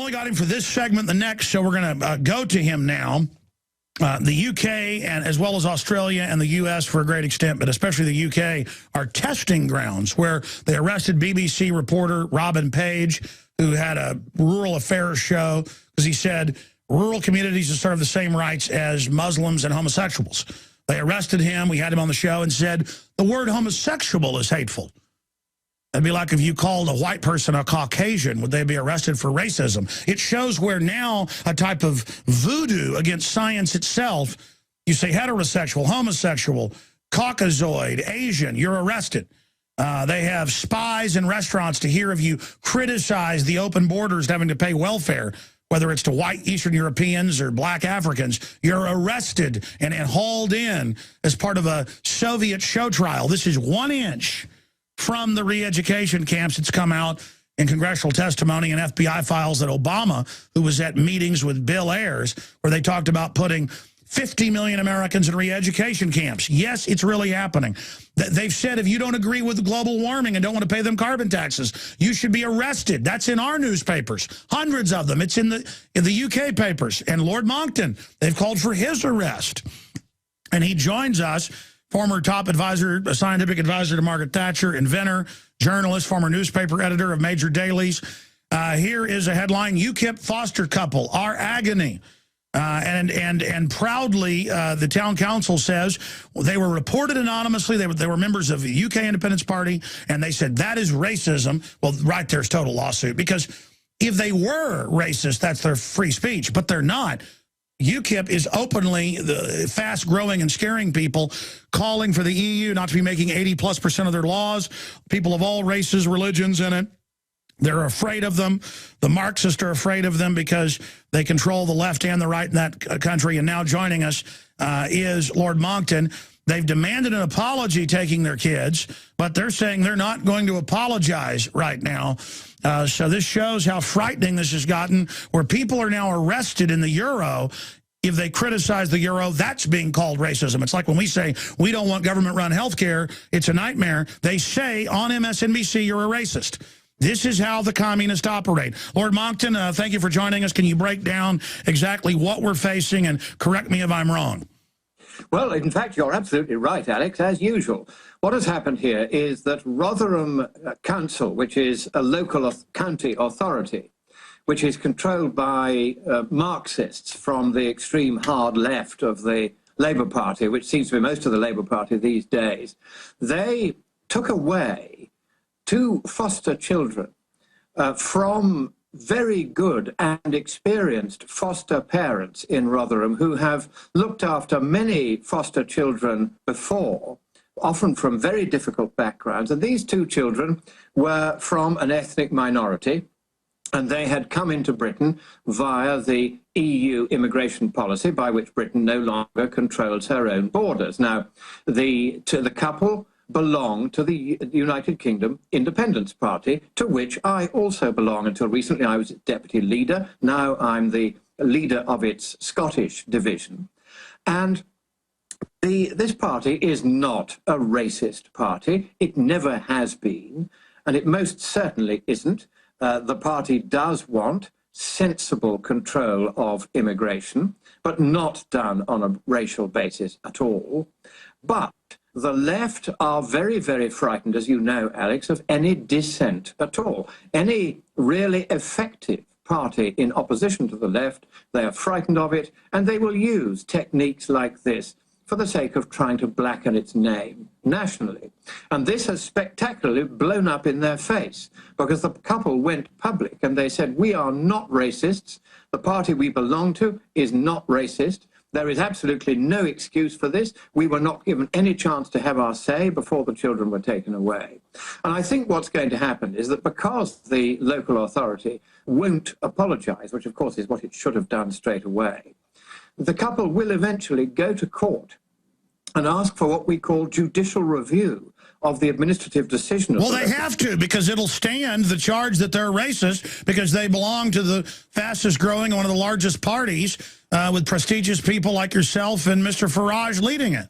only got him for this segment, the next, so we're going to go to him now. The UK, and as well as Australia and the US for a great extent, but especially the UK, are testing grounds where they arrested BBC reporter Robin Page, who had a rural affairs show, because he said rural communities deserve the same rights as Muslims and homosexuals. They arrested him. We had him on the show and said the word homosexual is hateful. That'd be like if you called a white person a Caucasian, would they be arrested for racism? It shows where now a type of voodoo against science itself, you say heterosexual, homosexual, Caucasoid, Asian, you're arrested. They have spies in restaurants to hear if you criticize the open borders having to pay welfare, whether it's to white Eastern Europeans or black Africans. You're arrested and hauled in as part of a Soviet show trial. This is 1 inch from the re-education camps. It's come out in congressional testimony and FBI files that Obama, who was at meetings with Bill Ayers, where they talked about putting 50 million Americans in re-education camps. Yes, it's really happening. They've said if you don't agree with global warming and don't want to pay them carbon taxes, you should be arrested. That's in our newspapers, hundreds of them. It's in the UK papers. And Lord Monckton, they've called for his arrest. And he joins us, former top advisor, a scientific advisor to Margaret Thatcher, inventor, journalist, former newspaper editor of major dailies. Here is a headline: UKIP foster couple, our agony. And proudly, the town council says they were reported anonymously. They were members of the UK Independence Party, and they said that is racism. Well, right there's total lawsuit, because if they were racist, that's their free speech, but they're not. UKIP is openly fast-growing and scaring people, calling for the EU not to be making 80+% of their laws, people of all races, religions in it. They're afraid of them. The Marxists are afraid of them because they control the left and the right in that country. And now joining us is Lord Monckton. They've demanded an apology taking their kids, but they're saying they're not going to apologize right now. So this shows how frightening this has gotten, where people are now arrested in the euro. If they criticize the euro, that's being called racism. It's like when we say we don't want government-run health care, it's a nightmare. They say on MSNBC you're a racist. This is how the communists operate. Lord Monckton, thank you for joining us. Can you break down exactly what we're facing, and correct me if I'm wrong? Well, in fact, you're absolutely right, Alex, as usual. What has happened here is that Rotherham Council, which is a local county authority, which is controlled by Marxists from the extreme hard left of the Labour Party, which seems to be most of the Labour Party these days, they took away 2 foster children from very good and experienced foster parents in Rotherham, who have looked after many foster children before, often from very difficult backgrounds. And these 2 children were from an ethnic minority, and they had come into Britain via the EU immigration policy, by which Britain no longer controls her own borders. Now, the couple belong to the United Kingdom Independence Party, to which I also belong. Until recently, I was its deputy leader. Now I'm the leader of its Scottish division. And this party is not a racist party. It never has been, and it most certainly isn't. The party does want sensible control of immigration, but not done on a racial basis at all. But the left are very, very frightened, as you know, Alex, of any dissent at all. Any really effective party in opposition to the left, they are frightened of it, and they will use techniques like this for the sake of trying to blacken its name nationally. And this has spectacularly blown up in their face, because the couple went public and they said, we are not racists. The party we belong to is not racist. There is absolutely no excuse for this. We were not given any chance to have our say before the children were taken away. And I think what's going to happen is that because the local authority won't apologize, which of course is what it should have done straight away, the couple will eventually go to court and ask for what we call judicial review of the administrative decision. Well, they have to, because it'll stand the charge that they're racist, because they belong to the fastest growing, one of the largest parties, with prestigious people like yourself and Mr. Farage leading it.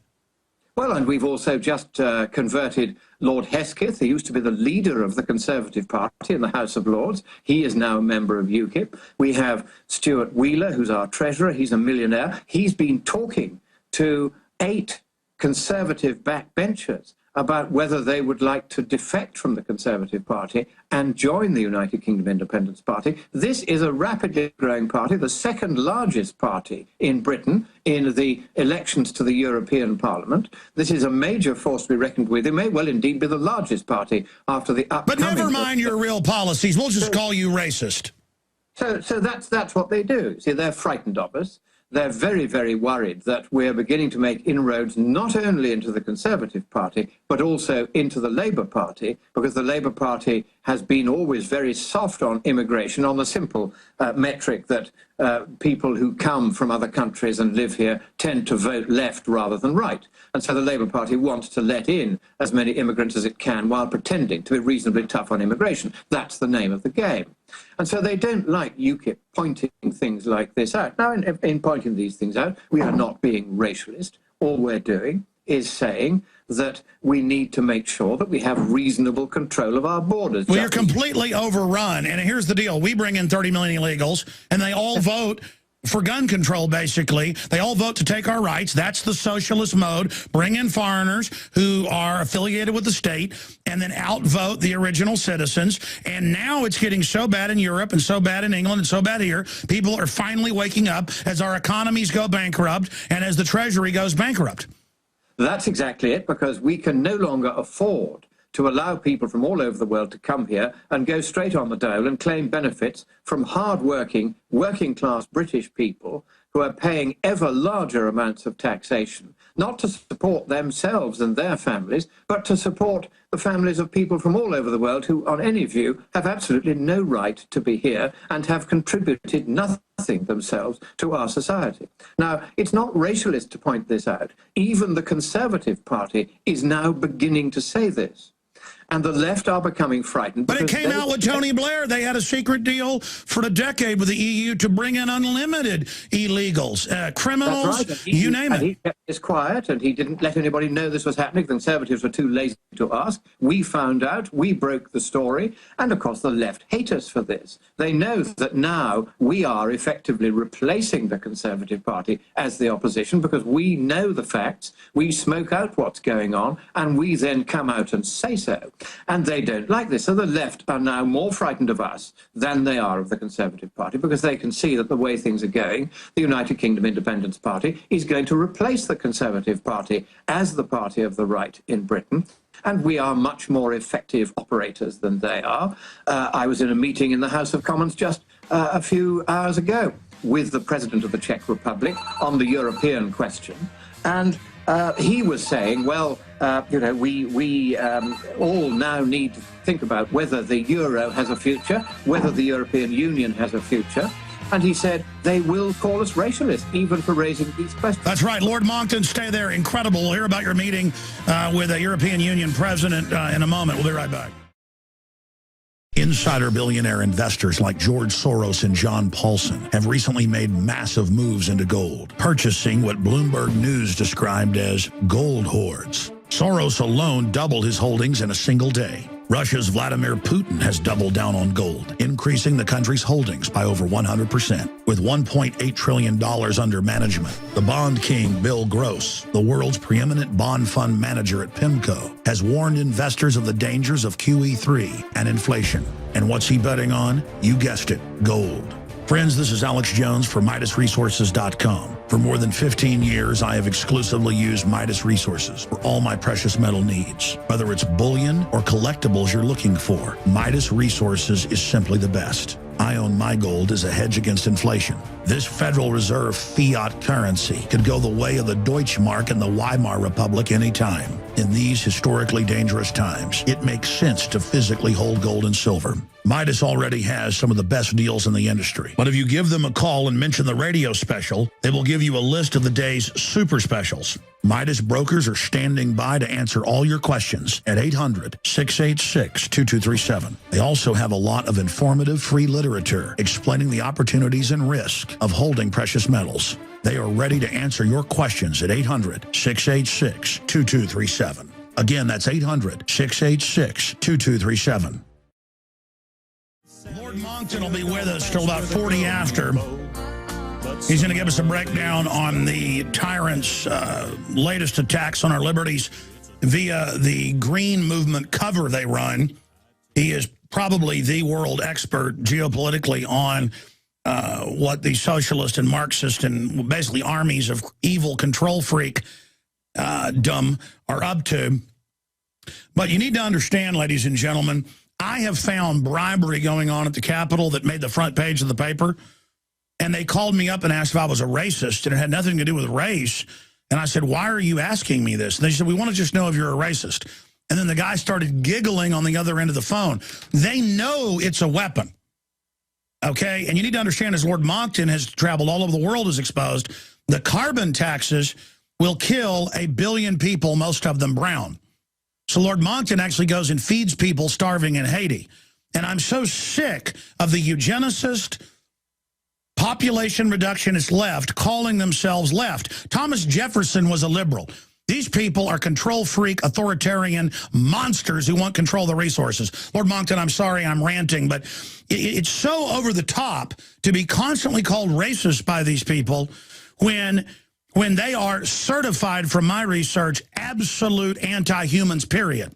Well, and we've also just converted Lord Hesketh, who used to be the leader of the Conservative Party in the House of Lords. He is now a member of UKIP. We have Stuart Wheeler, who's our treasurer. He's a millionaire. He's been talking to 8 Conservative backbenchers about whether they would like to defect from the Conservative Party and join the United Kingdom Independence Party. This is a rapidly growing party, the second largest party in Britain in the elections to the European Parliament. This is a major force to be reckoned with. It may well indeed be the largest party after the upcoming... But never mind your real policies. We'll just call you racist. So that's what they do. See, they're frightened of us. They're very, very worried that we're beginning to make inroads not only into the Conservative Party, but also into the Labour Party, because the Labour Party has been always very soft on immigration, on the simple metric that people who come from other countries and live here tend to vote left rather than right. And so the Labour Party wants to let in as many immigrants as it can while pretending to be reasonably tough on immigration. That's the name of the game. And so they don't like UKIP pointing things like this out. Now, in pointing these things out, we are not being racialist. All we're doing is saying that we need to make sure that we have reasonable control of our borders. Well, you're completely overrun. And here's the deal. We bring in 30 million illegals, and they all vote for gun control, basically. They all vote to take our rights. That's the socialist mode. Bring in foreigners who are affiliated with the state and then outvote the original citizens. And now it's getting so bad in Europe and so bad in England and so bad here. People are finally waking up as our economies go bankrupt and as the Treasury goes bankrupt. That's exactly it, because we can no longer afford to allow people from all over the world to come here and go straight on the dole and claim benefits from hard-working, working-class British people who are paying ever larger amounts of taxation, not to support themselves and their families, but to support the families of people from all over the world who, on any view, have absolutely no right to be here and have contributed nothing themselves to our society. Now, it's not racialist to point this out. Even the Conservative Party is now beginning to say this. And the left are becoming frightened. But it came out with Tony Blair. They had a secret deal for a decade with the EU to bring in unlimited illegals, criminals, right. You name it. He kept this quiet, and he didn't let anybody know this was happening. The Conservatives were too lazy to ask. We found out. We broke the story. And, of course, the left hate us for this. They know that now we are effectively replacing the Conservative Party as the opposition because we know the facts, we smoke out what's going on, and we then come out and say so. And they don't like this. So the left are now more frightened of us than they are of the Conservative Party because they can see that the way things are going, the United Kingdom Independence Party is going to replace the Conservative Party as the party of the right in Britain. And we are much more effective operators than they are. I was in a meeting in the House of Commons just a few hours ago with the President of the Czech Republic on the European question. And he was saying, well, you know, we all now need to think about whether the euro has a future, whether the European Union has a future. And he said, they will call us racialist, even for raising these questions. That's right. Lord Monckton, stay there. Incredible. We'll hear about your meeting with a European Union president in a moment. We'll be right back. Insider billionaire investors like George Soros and John Paulson have recently made massive moves into gold, purchasing what Bloomberg News described as gold hoards. Soros alone doubled his holdings in a single day. Russia's Vladimir Putin has doubled down on gold, increasing the country's holdings by over 100%. With $1.8 trillion under management, the bond king Bill Gross, the world's preeminent bond fund manager at PIMCO, has warned investors of the dangers of QE3 and inflation. And what's he betting on? You guessed it, gold. Friends, this is Alex Jones for MidasResources.com. For more than 15 years, I have exclusively used Midas Resources for all my precious metal needs. Whether it's bullion or collectibles you're looking for, Midas Resources is simply the best. I own my gold as a hedge against inflation. This Federal Reserve fiat currency could go the way of the Deutschmark and the Weimar Republic anytime. In these historically dangerous times, it makes sense to physically hold gold and silver. Midas already has some of the best deals in the industry. But if you give them a call and mention the radio special, they will give you a list of the day's super specials. Midas brokers are standing by to answer all your questions at 800-686-2237. They also have a lot of informative free literature explaining the opportunities and risk of holding precious metals. They are ready to answer your questions at 800-686-2237. Again, that's 800-686-2237. Lord Monckton will be with us till about 40 after. He's going to give us a breakdown on the tyrants' latest attacks on our liberties via the Green Movement cover they run. He is probably the world expert geopolitically on what the socialist and Marxist and basically armies of evil control freak dumb are up to. But you need to understand, ladies and gentlemen, I have found bribery going on at the Capitol that made the front page of the paper. And they called me up and asked if I was a racist, and it had nothing to do with race. And I said, why are you asking me this? And they said, we want to just know if you're a racist. And then the guy started giggling on the other end of the phone. They know it's a weapon. Okay? And you need to understand, as Lord Monckton has traveled all over the world, is exposed, the carbon taxes will kill 1 billion people, most of them brown. So Lord Monckton actually goes and feeds people starving in Haiti. And I'm so sick of the eugenicist, population reductionist left calling themselves left. Thomas Jefferson was a liberal. These people are control freak, authoritarian monsters who want control of the resources. Lord Monckton, I'm sorry I'm ranting, but it's so over the top to be constantly called racist by these people when they are certified, from my research, absolute anti-humans, period.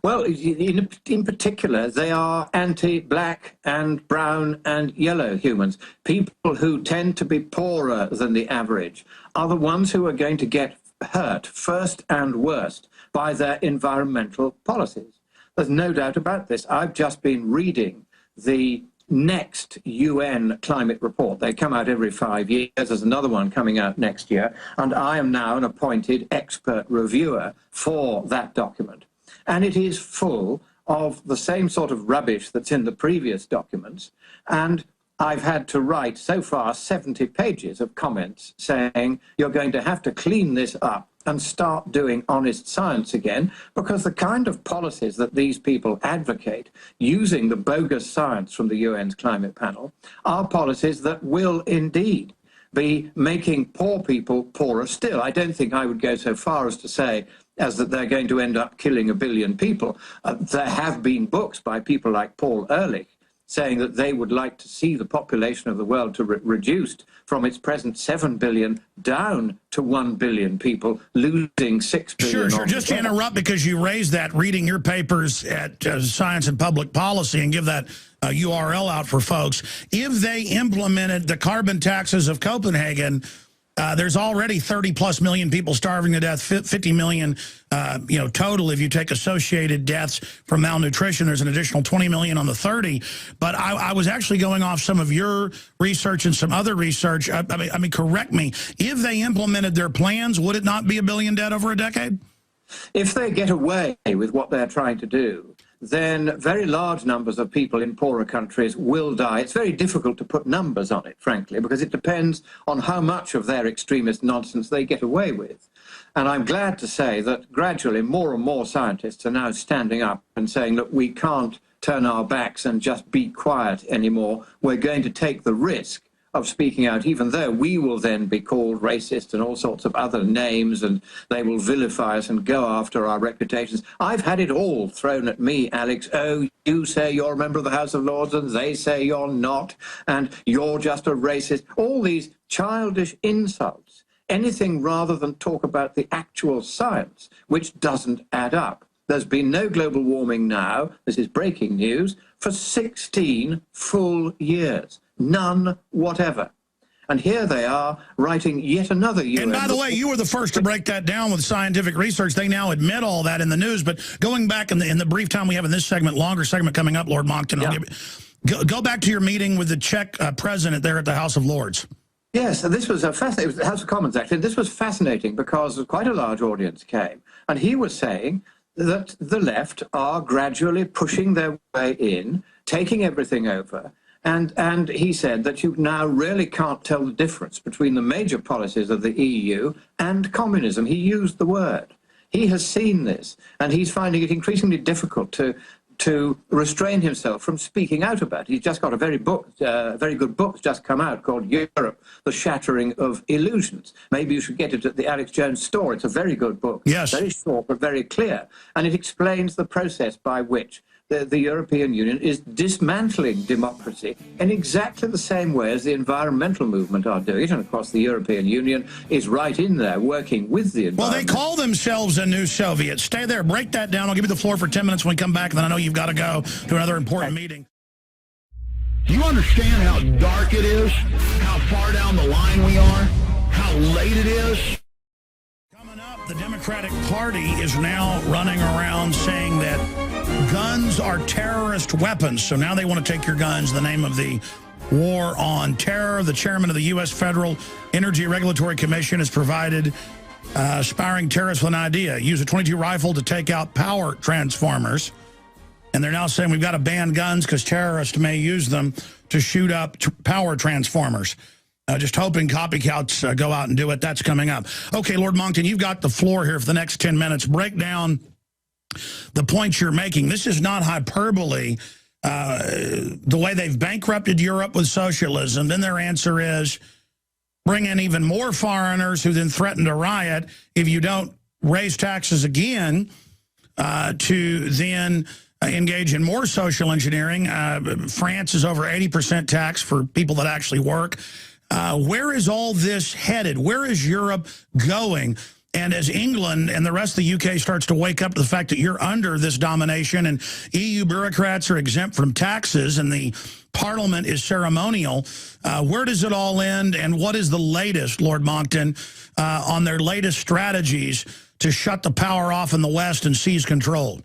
Well, in particular, they are anti-black and brown and yellow humans. People who tend to be poorer than the average are the ones who are going to get hurt first and worst by their environmental policies. There's no doubt about this. I've just been reading the next UN climate report. They come out every 5 years. There's another one coming out next year. And I am now an appointed expert reviewer for that document. And it is full of the same sort of rubbish that's in the previous documents. And I've had to write so far 70 pages of comments saying you're going to have to clean this up and start doing honest science again, because the kind of policies that these people advocate using the bogus science from the UN's climate panel are policies that will indeed be making poor people poorer still. I don't think I would go so far as to say as that they're going to end up killing 1 billion people. There have been books by people like Paul Ehrlich saying that they would like to see the population of the world to reduced from its present 7 billion down to 1 billion people, losing 6 billion. Sure. Just to interrupt, because you raised that, reading your papers at Science and Public Policy, and give that URL out for folks. If they implemented the carbon taxes of Copenhagen, there's already 30+ million people starving to death, 50 million, total. If you take associated deaths from malnutrition, there's an additional 20 million on the 30. But I was actually going off some of your research and some other research. I mean, correct me. If they implemented their plans, would it not be 1 billion dead over a decade? If they get away with what they're trying to do, then very large numbers of people in poorer countries will die. It's very difficult to put numbers on it, frankly, because it depends on how much of their extremist nonsense they get away with. And I'm glad to say that gradually more and more scientists are now standing up and saying, look, we can't turn our backs and just be quiet anymore. We're going to take the risk of speaking out, even though we will then be called racist and all sorts of other names, and they will vilify us and go after our reputations. I've had it all thrown at me, Alex. Oh, you say you're a member of the House of Lords, and they say you're not, and you're just a racist. All these childish insults, anything rather than talk about the actual science, which doesn't add up. There's been no global warming now, this is breaking news, for 16 full years. None whatever. And here they are writing yet another UN. And by the way, you were the first to break that down with scientific research. They now admit all that in the news. But going back in the brief time we have in this segment, longer segment coming up, Lord Monckton, yeah. Go back to your meeting with the Czech president there at the House of Lords. Yes, and this was fascinating. It was the House of Commons, actually. This was fascinating because quite a large audience came. And he was saying that the left are gradually pushing their way in, taking everything over. And he said that you now really can't tell the difference between the major policies of the EU and communism. He used the word. He has seen this, and he's finding it increasingly difficult to to restrain himself from speaking out about it. He's just got a very good book just come out called Europe, The Shattering of Illusions. Maybe you should get it at the Alex Jones store. It's a very good book. Yes. Very short but very clear. And it explains the process by which the European Union is dismantling democracy in exactly the same way as the environmental movement are doing it. And of course, the European Union is right in there working with the environment. Well, they call themselves a new Soviet. Stay there, break that down. I'll give you the floor for 10 minutes when we come back, and then I know you've got to go to another important meeting. Do you understand how dark it is? How far down the line we are? How late it is? Coming up, the Democratic Party is now running around saying that guns are terrorist weapons. So now they want to take your guns in the name of the war on terror. The chairman of the U.S. Federal Energy Regulatory Commission has provided aspiring terrorists with an idea. Use a .22 rifle to take out power transformers. And they're now saying we've got to ban guns because terrorists may use them to shoot up power transformers. Just hoping copycats go out and do it. That's coming up. Okay, Lord Monckton, you've got the floor here for the next 10 minutes. Break down the points you're making. This is not hyperbole. The way they've bankrupted Europe with socialism, then their answer is bring in even more foreigners who then threaten to riot if you don't raise taxes again, to then engage in more social engineering. France is over 80% tax for people that actually work. Where is all this headed? Where is Europe going? And as England and the rest of the UK starts to wake up to the fact that you're under this domination and EU bureaucrats are exempt from taxes and the parliament is ceremonial, where does it all end? And what is the latest, Lord Monckton, on their latest strategies to shut the power off in the West and seize control?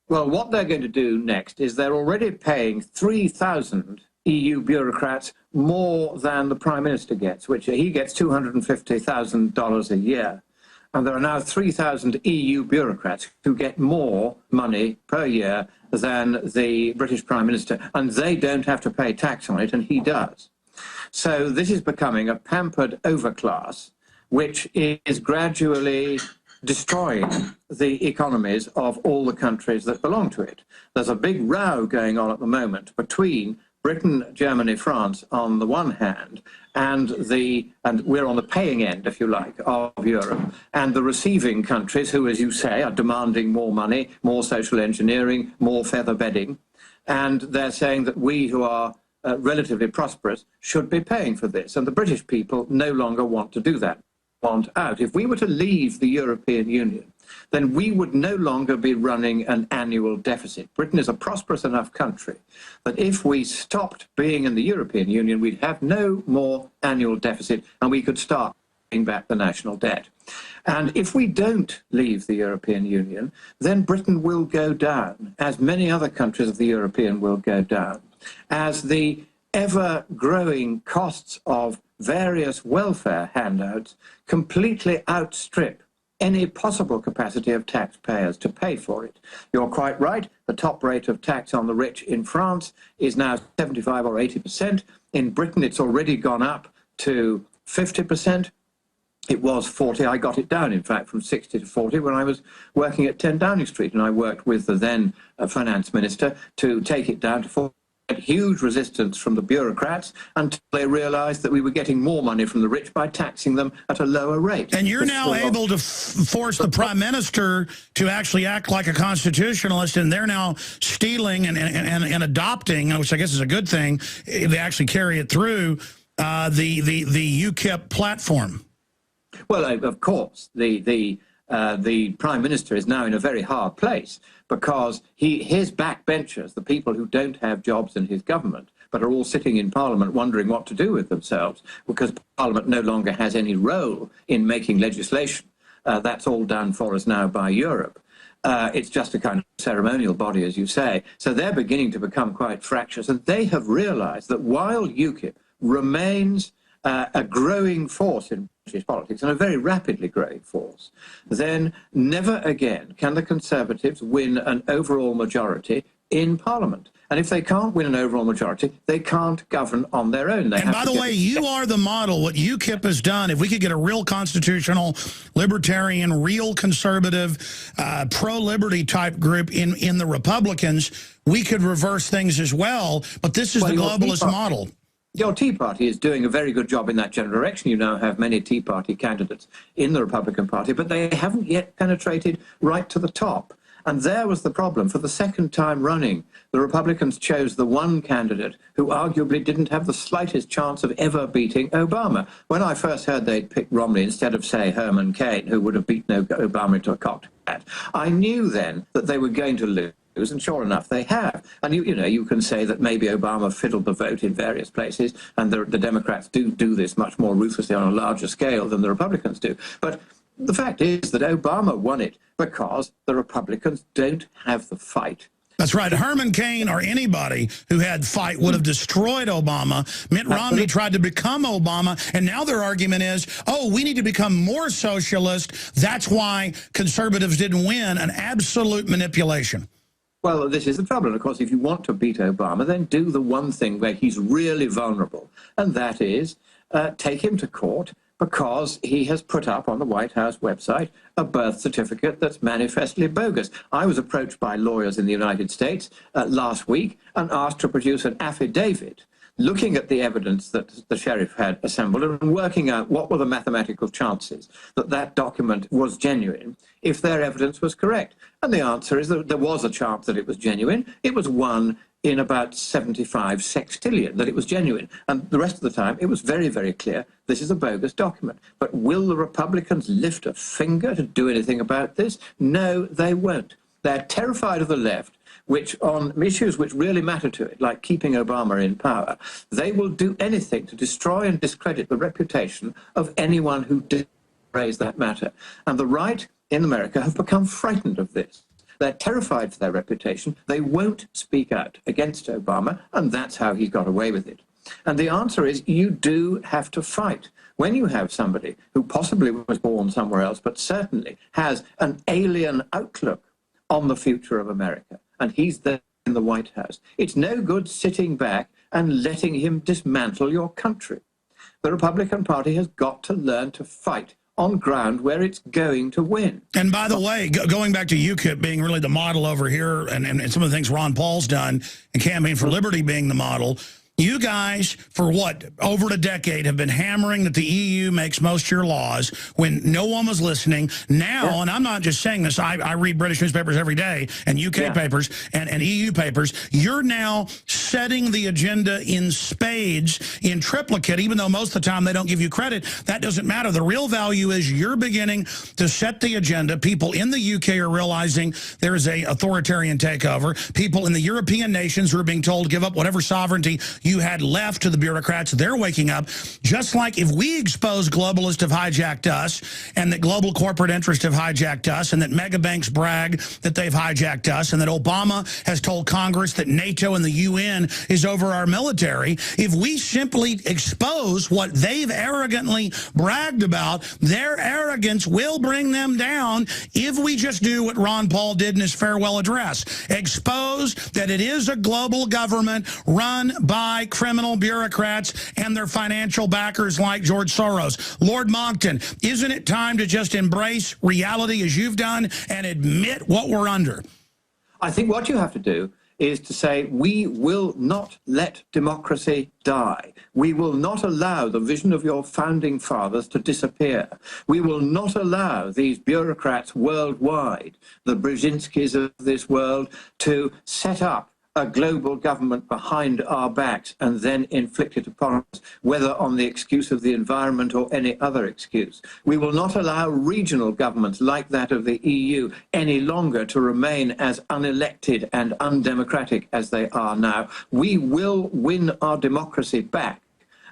Well, what they're going to do next is they're already paying 3,000 EU bureaucrats more than the Prime Minister gets, which he gets $250,000 a year. And there are now 3,000 EU bureaucrats who get more money per year than the British Prime Minister, and they don't have to pay tax on it, and he does. So this is becoming a pampered overclass, which is gradually destroying the economies of all the countries that belong to it. There's a big row going on at the moment between Britain, Germany, France on the one hand, and we're on the paying end, if you like, of Europe, and the receiving countries who, as you say, are demanding more money, more social engineering, more feather bedding, and they're saying that we who are relatively prosperous should be paying for this, and the British people no longer want to do that, want out. If we were to leave the European Union, then we would no longer be running an annual deficit. Britain is a prosperous enough country that if we stopped being in the European Union, we'd have no more annual deficit and we could start paying back the national debt. And if we don't leave the European Union, then Britain will go down, as many other countries of the European will go down, as the ever-growing costs of various welfare handouts completely outstrip any possible capacity of taxpayers to pay for it. You're quite right. The top rate of tax on the rich in France is now 75 or 80%. In Britain, it's already gone up to 50%. It was 40. I got it down, in fact, from 60 to 40 when I was working at 10 Downing Street, and I worked with the then finance minister to take it down to 40. Huge resistance from the bureaucrats until they realized that we were getting more money from the rich by taxing them at a lower rate. And you're now able to force the Prime Minister to actually act like a constitutionalist, and they're now stealing and adopting, which I guess is a good thing, they actually carry it through, the UKIP platform. Well, of course, the Prime Minister is now in a very hard place because his backbenchers, the people who don't have jobs in his government, but are all sitting in Parliament wondering what to do with themselves because Parliament no longer has any role in making legislation. That's all done for us now by Europe. It's just a kind of ceremonial body, as you say. So they're beginning to become quite fractious, and they have realized that while UKIP remains a growing force in British politics, and a very rapidly growing force, then never again can the Conservatives win an overall majority in Parliament. And if they can't win an overall majority, they can't govern on their own. And by the way, you are the model. What UKIP has done, if we could get a real constitutional, libertarian, real conservative, pro-liberty type group in the Republicans, we could reverse things as well. But this is the globalist model. Your Tea Party is doing a very good job in that general direction. You now have many Tea Party candidates in the Republican Party, but they haven't yet penetrated right to the top. And there was the problem. For the second time running, the Republicans chose the one candidate who arguably didn't have the slightest chance of ever beating Obama. When I first heard they'd picked Romney instead of, say, Herman Cain, who would have beaten Obama into a cocktail, I knew then that they were going to lose. And sure enough, they have. And you can say that maybe Obama fiddled the vote in various places, and the Democrats do this much more ruthlessly on a larger scale than the Republicans do. But the fact is that Obama won it because the Republicans don't have the fight. That's right. Herman Cain or anybody who had fight would have destroyed Obama. Mitt Romney tried to become Obama, and now their argument is, oh, we need to become more socialist. That's why conservatives didn't win. An absolute manipulation. Well, this is the trouble. And of course, if you want to beat Obama, then do the one thing where he's really vulnerable, and that is take him to court because he has put up on the White House website a birth certificate that's manifestly bogus. I was approached by lawyers in the United States last week and asked to produce an affidavit looking at the evidence that the sheriff had assembled and working out what were the mathematical chances that that document was genuine if their evidence was correct. And the answer is that there was a chance that it was genuine. It was 1 in about 75 sextillion that it was genuine. And the rest of the time, it was very, very clear this is a bogus document. But will the Republicans lift a finger to do anything about this? No, they won't. They're terrified of the left, which on issues which really matter to it, like keeping Obama in power, they will do anything to destroy and discredit the reputation of anyone who did raise that matter. And the right in America have become frightened of this. They're terrified for their reputation. They won't speak out against Obama, and that's how he got away with it. And the answer is you do have to fight. When you have somebody who possibly was born somewhere else, but certainly has an alien outlook on the future of America, and he's there in the White House, it's no good sitting back and letting him dismantle your country. The Republican Party has got to learn to fight on ground where it's going to win. And by the way, going back to UKIP being really the model over here, and some of the things Ron Paul's done, and Campaign for Liberty being the model, you guys, for what, over a decade, have been hammering that the EU makes most of your laws when no one was listening. Now, and I'm not just saying this, I read British newspapers every day, and UK papers, and EU papers. You're now setting the agenda in spades, in triplicate, even though most of the time they don't give you credit. That doesn't matter. The real value is you're beginning to set the agenda. People in the UK are realizing there is an authoritarian takeover. People in the European nations who are being told to give up whatever sovereignty you had left to the bureaucrats, they're waking up. Just like if we expose globalists have hijacked us, and that global corporate interests have hijacked us, and that mega banks brag that they've hijacked us, and that Obama has told Congress that NATO and the UN is over our military, if we simply expose what they've arrogantly bragged about, their arrogance will bring them down if we just do what Ron Paul did in his farewell address. Expose that it is a global government run by criminal bureaucrats and their financial backers like George Soros. Lord Monckton, isn't it time to just embrace reality as you've done and admit what we're under? I think what you have to do is to say, we will not let democracy die. We will not allow the vision of your founding fathers to disappear. We will not allow these bureaucrats worldwide, the Brzezinskis of this world, to set up a global government behind our backs and then inflict it upon us, whether on the excuse of the environment or any other excuse. We will not allow regional governments like that of the EU any longer to remain as unelected and undemocratic as they are now. We will win our democracy back.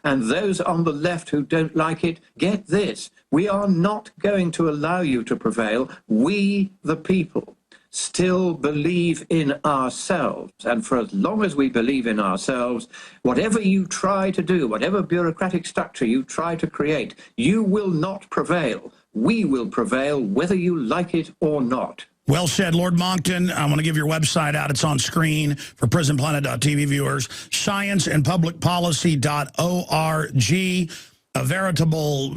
And those on the left who don't like it, get this. We are not going to allow you to prevail. We, the people, still believe in ourselves. And for as long as we believe in ourselves, whatever you try to do, whatever bureaucratic structure you try to create, you will not prevail. We will prevail whether you like it or not. Well said, Lord Monckton. I'm going to give your website out. It's on screen for prisonplanet.tv viewers. Scienceandpublicpolicy.org, a veritable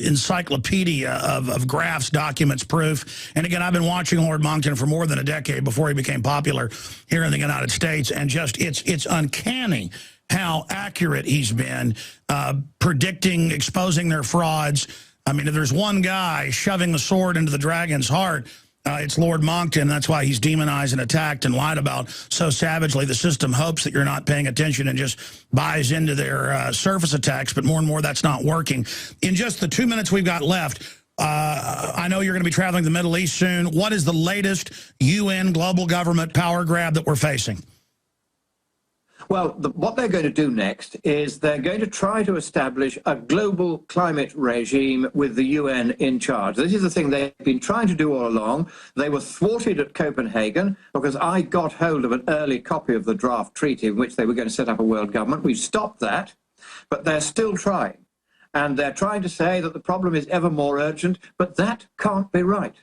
encyclopedia of graphs, documents, proof. And again, I've been watching Lord Monckton for more than a decade before he became popular here in the United States. And just it's uncanny how accurate he's been predicting, exposing their frauds. I mean, if there's one guy shoving the sword into the dragon's heart, it's Lord Monckton. That's why he's demonized and attacked and lied about so savagely. The system hopes that you're not paying attention and just buys into their surface attacks, but more and more that's not working. In just the 2 minutes we've got left, I know you're going to be traveling to the Middle East soon. What is the latest UN global government power grab that we're facing? Well, what they're going to do next is they're going to try to establish a global climate regime with the UN in charge. This is the thing they've been trying to do all along. They were thwarted at Copenhagen because I got hold of an early copy of the draft treaty in which they were going to set up a world government. We've stopped that, but they're still trying. And they're trying to say that the problem is ever more urgent, but that can't be right.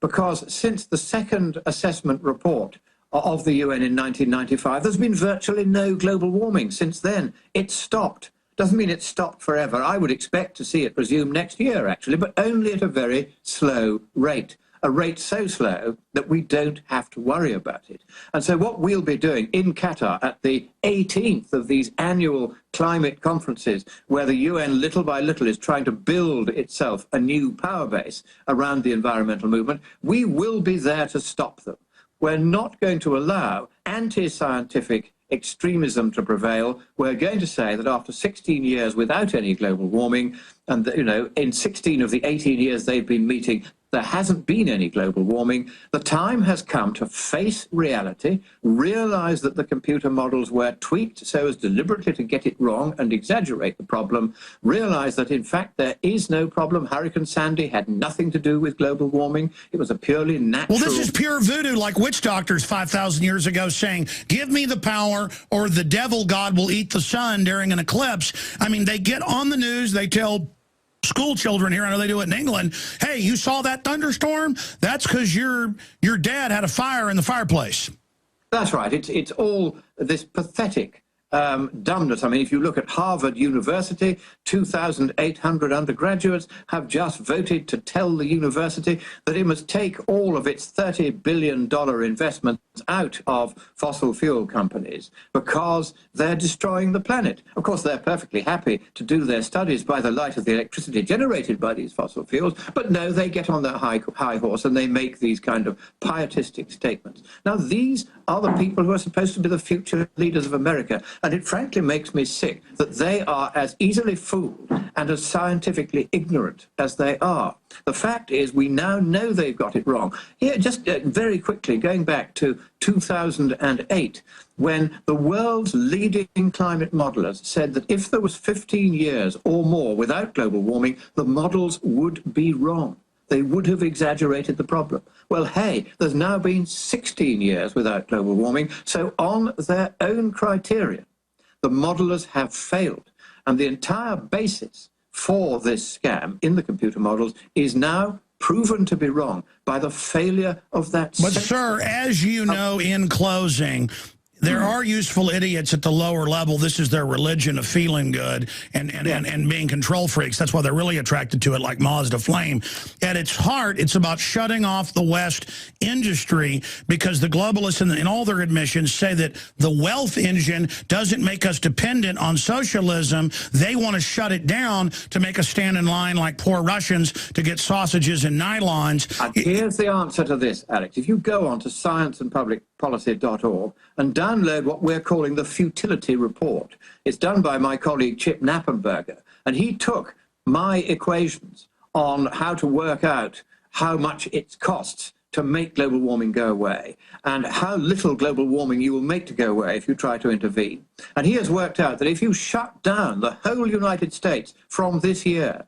Because since the second assessment report of the UN in 1995, there's been virtually no global warming since then. It stopped. Doesn't mean it's stopped forever. I would expect to see it resume next year, actually, but only at a very slow rate. A rate so slow that we don't have to worry about it. And so what we'll be doing in Qatar at the 18th of these annual climate conferences, where the UN little by little is trying to build itself a new power base around the environmental movement, we will be there to stop them. We're not going to allow anti-scientific extremism to prevail. We're going to say that after 16 years without any global warming, and in 16 of the 18 years they've been meeting, there hasn't been any global warming. The time has come to face reality, realize that the computer models were tweaked so as deliberately to get it wrong and exaggerate the problem, realize that in fact there is no problem. Hurricane Sandy had nothing to do with global warming. It was a purely natural... Well, this is pure voodoo, like witch doctors 5,000 years ago saying, give me the power or the devil god will eat the sun during an eclipse. I mean, they get on the news, they tell school children here, I know they do it in England, hey, you saw that thunderstorm? That's because your dad had a fire in the fireplace. That's right. It's all this pathetic dumbness. I mean, if you look at Harvard University, 2,800 undergraduates have just voted to tell the university that it must take all of its $30 billion investments out of fossil fuel companies because they're destroying the planet. Of course, they're perfectly happy to do their studies by the light of the electricity generated by these fossil fuels, but no, they get on their high horse and they make these kind of pietistic statements. Now, these are the people who are supposed to be the future leaders of America. And it frankly makes me sick that they are as easily fooled and as scientifically ignorant as they are. The fact is, we now know they've got it wrong. Here, just very quickly, going back to 2008, when the world's leading climate modelers said that if there was 15 years or more without global warming, the models would be wrong. They would have exaggerated the problem. Well, hey, there's now been 16 years without global warming, so on their own criteria, the modelers have failed. And the entire basis for this scam in the computer models is now proven to be wrong by the failure of that. But, sir, as you know, in closing, there are useful idiots at the lower level. This is their religion of feeling good and being control freaks. That's why they're really attracted to it, like moths to flame. At its heart, it's about shutting off the West industry because the globalists in all their admissions say that the wealth engine doesn't make us dependent on socialism. They want to shut it down to make us stand in line like poor Russians to get sausages and nylons. And here's the answer to this, Alex. If you go on to scienceandpublicpolicy.org and download what we're calling the futility report. It's done by my colleague Chip Knappenberger, and he took my equations on how to work out how much it costs to make global warming go away and how little global warming you will make to go away if you try to intervene. And he has worked out that if you shut down the whole United States from this year,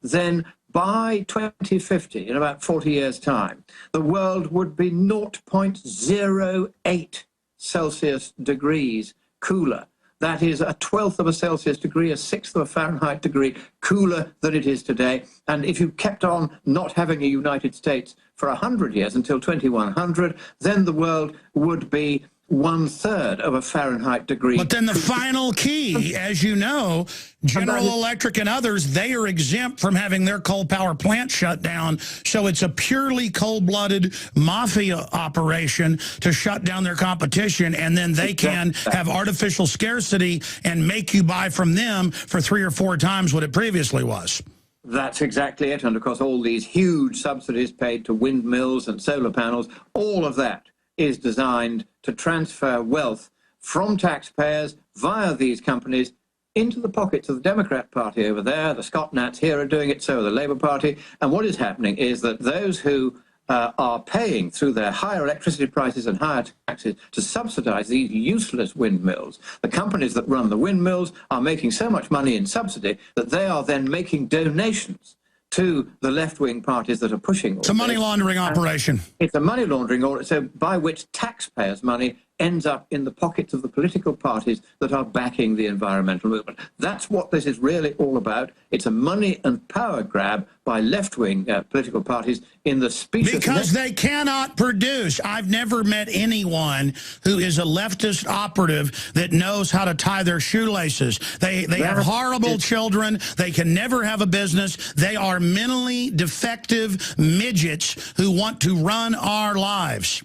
then by 2050, in about 40 years' time, the world would be 0.08 Celsius degrees cooler that is a 1/12 of a Celsius degree, a 1/6 of a Fahrenheit degree cooler than it is today. And if you kept on not having a United States for 100 years until 2100, then the world would be 1/3 of a Fahrenheit degree. But then the final key, as you know, General Electric and others, they are exempt from having their coal power plant shut down. So it's a purely cold-blooded mafia operation to shut down their competition, and then they can have artificial scarcity and make you buy from them for 3 or 4 times what it previously was. That's exactly it. And of course, all these huge subsidies paid to windmills and solar panels, all of that is designed to transfer wealth from taxpayers via these companies into the pockets of the Democrat Party over there. The Scott Nats here are doing it, so are the Labour Party. And what is happening is that those who are paying through their higher electricity prices and higher taxes to subsidize these useless windmills, the companies that run the windmills are making so much money in subsidy that they are then making donations to the left-wing parties that are pushing all It's a money laundering operation. It's a money laundering, so by which taxpayers' money ends up in the pockets of the political parties that are backing the environmental movement. That's what this is really all about. It's a money and power grab by left-wing political parties in the specious... Because they cannot produce. I've never met anyone who is a leftist operative that knows how to tie their shoelaces. They have horrible children. They can never have a business. They are mentally defective midgets who want to run our lives.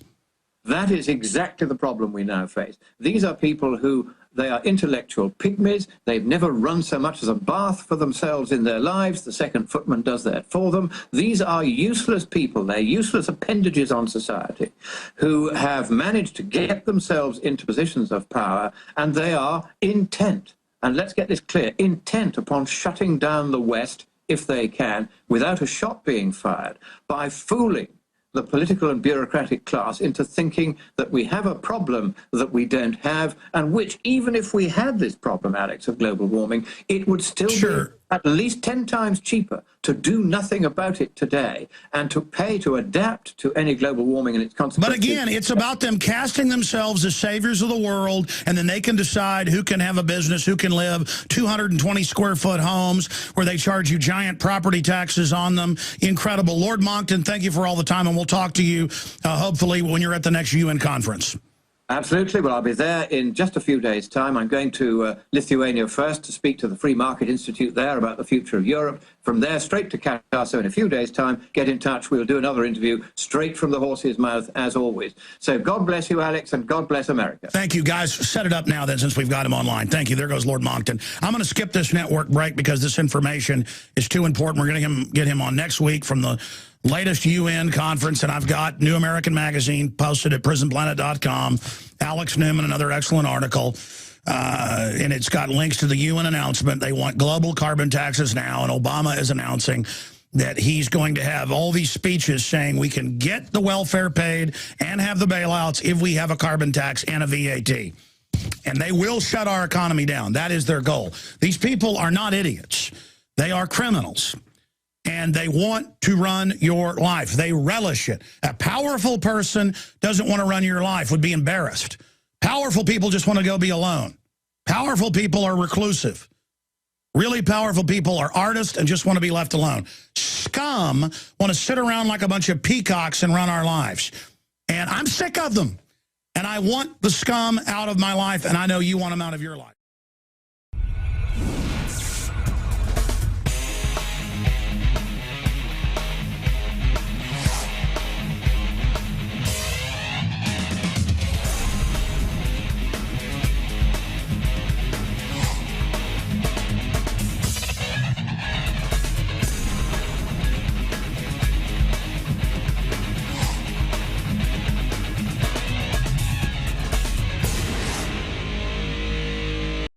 That is exactly the problem we now face. These are people who, they are intellectual pygmies. They've never run so much as a bath for themselves in their lives. The second footman does that for them. These are useless people. They're useless appendages on society who have managed to get themselves into positions of power, and they are intent, and let's get this clear, intent upon shutting down the West, if they can, without a shot being fired, by fooling the political and bureaucratic class into thinking that we have a problem that we don't have, and which, even if we had this problem, Alex, of global warming, it would still be at least 10 times cheaper to do nothing about it today and to pay to adapt to any global warming and its consequences. But again, it's about them casting themselves as saviors of the world, and then they can decide who can have a business, who can live 220 square foot homes where they charge you giant property taxes on them. Incredible. Lord Monckton, thank you for all the time, and we'll talk to you hopefully when you're at the next UN conference. Absolutely. Well, I'll be there in just a few days' time. I'm going to Lithuania first to speak to the Free Market Institute there about the future of Europe. From there, straight to Qatar. So in a few days' time, get in touch. We'll do another interview straight from the horse's mouth, as always. So God bless you, Alex, and God bless America. Thank you, guys. Set it up now, then, since we've got him online. Thank you. There goes Lord Monckton. I'm going to skip this network break because this information is too important. We're going to get him on next week from the latest UN conference, and I've got New American Magazine posted at prisonplanet.com. Alex Newman, another excellent article, and it's got links to the UN announcement. They want global carbon taxes now, and Obama is announcing that he's going to have all these speeches saying we can get the welfare paid and have the bailouts if we have a carbon tax and a VAT. And they will shut our economy down. That is their goal. These people are not idiots. They are criminals. And they want to run your life. They relish it. A powerful person doesn't want to run your life, would be embarrassed. Powerful people just want to go be alone. Powerful people are reclusive. Really powerful people are artists and just want to be left alone. Scum want to sit around like a bunch of peacocks and run our lives. And I'm sick of them. And I want the scum out of my life, and I know you want them out of your life.